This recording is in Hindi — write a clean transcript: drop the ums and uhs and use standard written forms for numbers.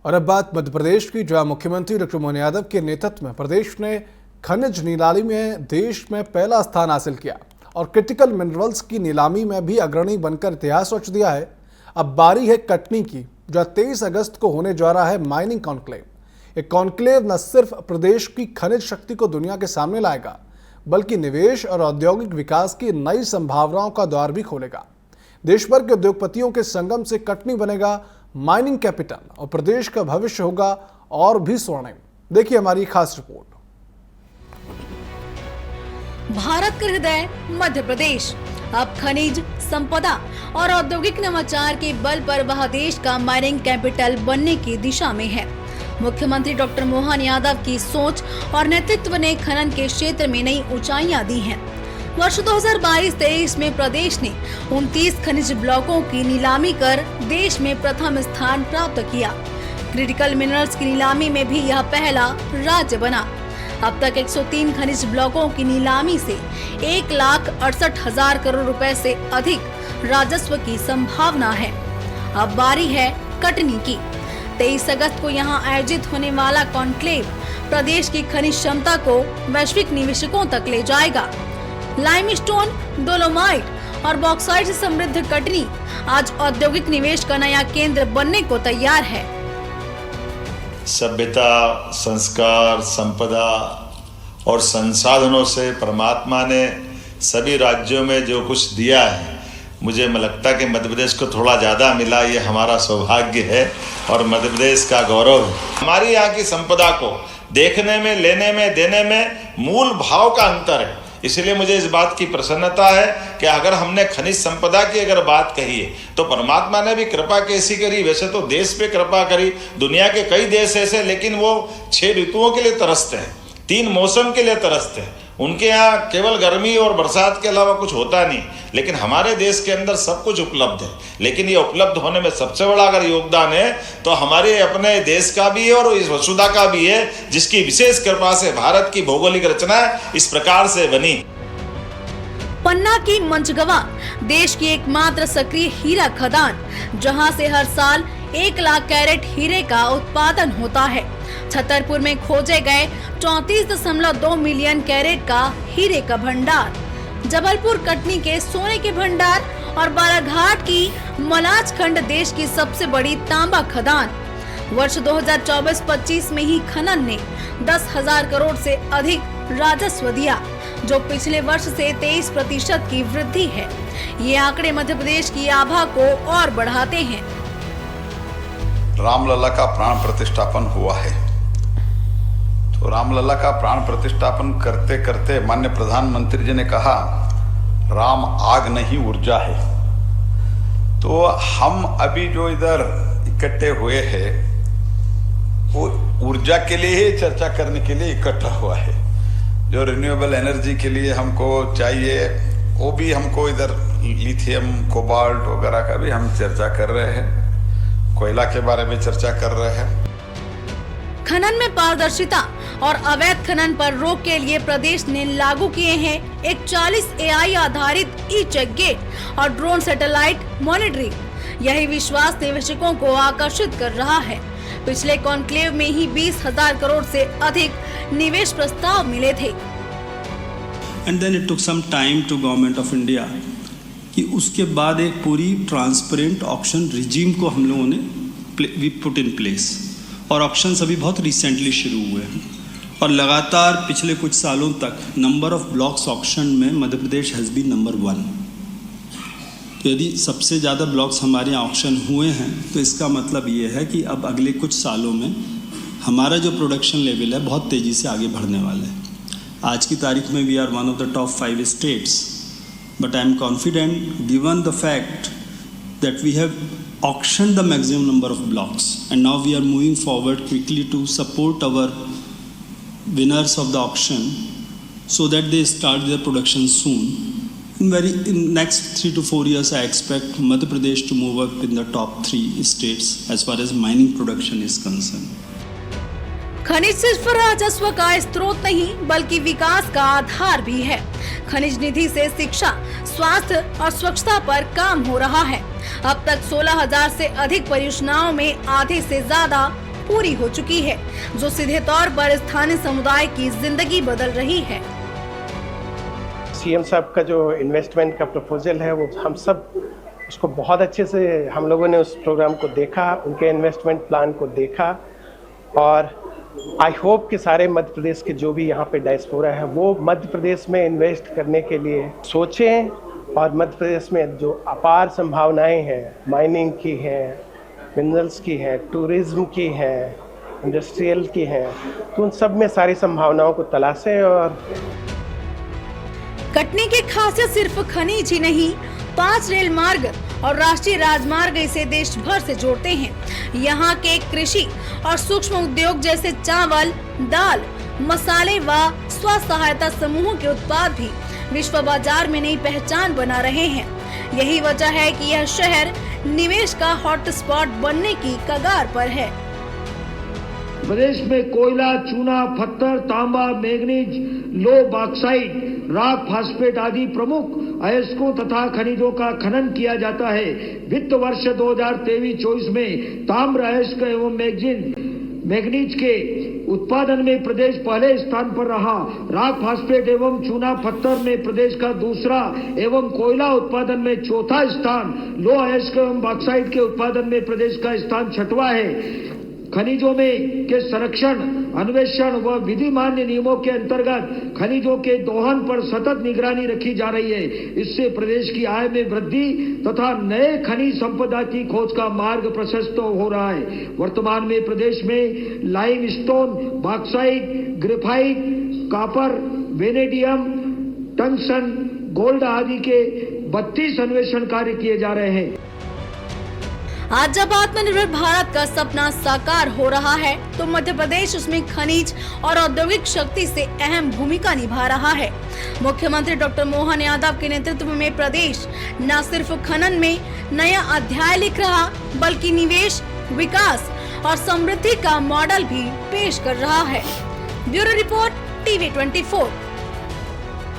और अब बात मध्य प्रदेश की, जहां मुख्यमंत्री डॉक्टर मोहन यादव के नेतृत्व में प्रदेश ने खनिज नीलामी में देश में पहला स्थान हासिल किया और क्रिटिकल मिनरल्स की नीलामी में भी अग्रणी बनकर इतिहास रच दिया है। अब बारी है कटनी की, जहां 23 अगस्त को होने जा रहा है माइनिंग कॉन्क्लेव। ये कॉन्क्लेव न सिर्फ प्रदेश की खनिज शक्ति को दुनिया के सामने लाएगा, बल्कि निवेश और औद्योगिक विकास की नई संभावनाओं का द्वार भी खोलेगा। देश भर के उद्योगपतियों के संगम से कटनी बनेगा माइनिंग कैपिटल और प्रदेश का भविष्य होगा और भी स्वर्णिम। देखिए हमारी खास रिपोर्ट। भारत का हृदय मध्य प्रदेश अब खनिज संपदा और औद्योगिक नवाचार के बल पर वह देश का माइनिंग कैपिटल बनने की दिशा में है। मुख्यमंत्री डॉक्टर मोहन यादव की सोच और नेतृत्व ने खनन के क्षेत्र में नई ऊंचाइयां दी हैं। वर्ष 2022-23 में प्रदेश ने 29 खनिज ब्लॉकों की नीलामी कर देश में प्रथम स्थान प्राप्त किया। क्रिटिकल मिनरल्स की नीलामी में भी यह पहला राज्य बना। अब तक 103 खनिज ब्लॉकों की नीलामी से 1,68,000 करोड़ रुपए से अधिक राजस्व की संभावना है। अब बारी है कटनी की। 23 अगस्त को यहां आयोजित होने वाला कॉन्क्लेव प्रदेश की खनिज क्षमता को वैश्विक निवेशकों तक ले जाएगा। लाइमस्टोन, डोलोमाइट और बॉक्साइट से समृद्ध कटनी आज औद्योगिक निवेश का नया केंद्र बनने को तैयार है। सभ्यता, संस्कार, संपदा और संसाधनों से परमात्मा ने सभी राज्यों में जो कुछ दिया है, मुझे लगता है कि मध्य प्रदेश को थोड़ा ज़्यादा मिला। ये हमारा सौभाग्य है और मध्य प्रदेश का गौरव है। हमारी यहाँ की संपदा को देखने में, लेने में, देने में मूल भाव का अंतर है। इसलिए मुझे इस बात की प्रसन्नता है कि अगर हमने खनिज संपदा की अगर बात कही है तो परमात्मा ने भी कृपा कैसी करी। वैसे तो देश पे कृपा करी, दुनिया के कई देश ऐसे, लेकिन वो 6 ऋतुओं के लिए तरसते हैं, 3 मौसम के लिए तरसते हैं। उनके यहाँ केवल गर्मी और बरसात के अलावा कुछ होता नहीं, लेकिन हमारे देश के अंदर सब कुछ उपलब्ध है। लेकिन ये उपलब्ध होने में सबसे बड़ा अगर योगदान है तो हमारे अपने देश का भी है और इस वसुधा का भी है, जिसकी विशेष कृपा से भारत की भौगोलिक रचना इस प्रकार से बनी। पन्ना की मंचगवा देश की एकमात्र सक्रिय हीरा खदान, जहां से हर साल 1 लाख कैरेट हीरे का उत्पादन होता है। छतरपुर में खोजे गए 34.2 मिलियन कैरेट का हीरे का भंडार, जबलपुर कटनी के सोने के भंडार और बालाघाट की मलाज खंड देश की सबसे बड़ी तांबा खदान। वर्ष 2024-25 में ही खनन ने 10,000 करोड़ से अधिक राजस्व दिया, जो पिछले वर्ष से 23% की वृद्धि है। ये आंकड़े मध्य प्रदेश की आभा को और बढ़ाते हैं। रामलला का प्राण प्रतिष्ठापन हुआ है, तो रामलला का प्राण प्रतिष्ठापन करते करते माननीय प्रधानमंत्री जी ने कहा, राम आग नहीं ऊर्जा है। तो हम अभी जो इधर इकट्ठे हुए हैं वो ऊर्जा के लिए ही चर्चा करने के लिए इकट्ठा हुआ है। जो रिन्यूएबल एनर्जी के लिए हमको चाहिए वो भी हमको इधर लिथियम, कोबाल्ट वगैरह का भी हम चर्चा कर रहे हैं, कोयला के बारे में चर्चा कर रहे हैं। खनन में पारदर्शिता और अवैध खनन पर रोक के लिए प्रदेश ने लागू किए हैं एक 40 AI आधारित ई-चेक गेट और ड्रोन सैटेलाइट मॉनिटरिंग। यही विश्वास निवेशकों को आकर्षित कर रहा है। पिछले कॉन्क्लेव में ही 20,000 करोड़ से अधिक निवेश प्रस्ताव मिले थे। And then it took some time to government of India कि उसके बाद एक पूरी ट्रांसपेरेंट ऑक्शन रिजीम को हम लोगों ने वी पुट इन प्लेस, और ऑक्शंस अभी बहुत रिसेंटली शुरू हुए हैं और लगातार पिछले कुछ सालों तक नंबर ऑफ ब्लॉक्स ऑक्शन में Madhya Pradesh has been number 1। तो यदि सबसे ज़्यादा ब्लॉक्स हमारे यहाँ ऑक्शन हुए हैं तो इसका मतलब ये है कि अब अगले कुछ सालों में हमारा जो प्रोडक्शन लेवल है बहुत तेज़ी से आगे बढ़ने वाला है। आज की तारीख में we are one of the top 5 states, but I am confident given the fact that we have auctioned the maximum number of blocks and now we are moving forward quickly to support our winners of the auction so that they start their production soon. In next 3 to 4 years I expect Madhya Pradesh to move up in the top 3 states as far as mining production is concerned. खनिज सिर्फ राजस्व का स्रोत नहीं बल्कि विकास का आधार भी है। खनिज निधि से शिक्षा, स्वास्थ्य और स्वच्छता पर काम हो रहा है। अब तक 16,000 से अधिक परियोजनाओं में आधे से ज्यादा पूरी हो चुकी है, जो सीधे तौर पर स्थानीय समुदाय की जिंदगी बदल रही है। सीएम साहब का जो इन्वेस्टमेंट का प्रपोजल है, वो हम सब उसको बहुत अच्छे से हम लोगों ने उस प्रोग्राम को देखा, उनके इन्वेस्टमेंट प्लान को देखा, और आई होप कि सारे मध्य प्रदेश के जो भी यहाँ पे डायस्पोरा है वो मध्य प्रदेश में इन्वेस्ट करने के लिए सोचें, और मध्य प्रदेश में जो अपार संभावनाएं हैं, माइनिंग की हैं, मिनरल्स की हैं, टूरिज्म की हैं, इंडस्ट्रियल की हैं, तो उन सब में सारी संभावनाओं को तलाशें। और कटनी की खासियत सिर्फ खनिज ही नहीं, 5 रेल मार्ग और राष्ट्रीय राजमार्ग इसे देश भर से जोड़ते हैं। यहाँ के कृषि और सूक्ष्म उद्योग जैसे चावल, दाल, मसाले व स्व सहायता समूहों के उत्पाद भी विश्व बाजार में नई पहचान बना रहे हैं। यही वजह है कि यह शहर निवेश का हॉटस्पॉट बनने की कगार पर है। प्रदेश में कोयला, चूना, पत्थर, तांबा, मैग्नीज, लो बॉक्साइट, राक, फास्फेट आदि प्रमुख अयस्कों तथा खनिजों का खनन किया जाता है। वित्त वर्ष 2023-24 में ताम्र, अयस्क एवं मैग्नीज के उत्पादन में प्रदेश पहले स्थान पर रहा। राक, फास्फेट एवं चूना पत्थर में प्रदेश का दूसरा एवं कोयला उत्पादन में चौथा स्थान। लो अयस्क एवं बॉक्साइट के उत्पादन में प्रदेश का स्थान 6वां है। खनिजों में के संरक्षण, अन्वेषण व विधि मान्य नियमों के अंतर्गत खनिजों के दोहन पर सतत निगरानी रखी जा रही है। इससे प्रदेश की आय में वृद्धि तथा नए खनिज संपदा की खोज का मार्ग प्रशस्त हो रहा है। वर्तमान में प्रदेश में limestone, bauxite, graphite, copper, vanadium, tungsten, gold आदि के 32 अन्वेषण कार्य किए जा रहे हैं। आज जब आत्मनिर्भर भारत का सपना साकार हो रहा है, तो मध्य प्रदेश उसमें खनिज और औद्योगिक शक्ति से अहम भूमिका निभा रहा है। मुख्यमंत्री डॉक्टर मोहन यादव के नेतृत्व में प्रदेश न सिर्फ खनन में नया अध्याय लिख रहा, बल्कि निवेश, विकास और समृद्धि का मॉडल भी पेश कर रहा है। Bureau report, TV 24।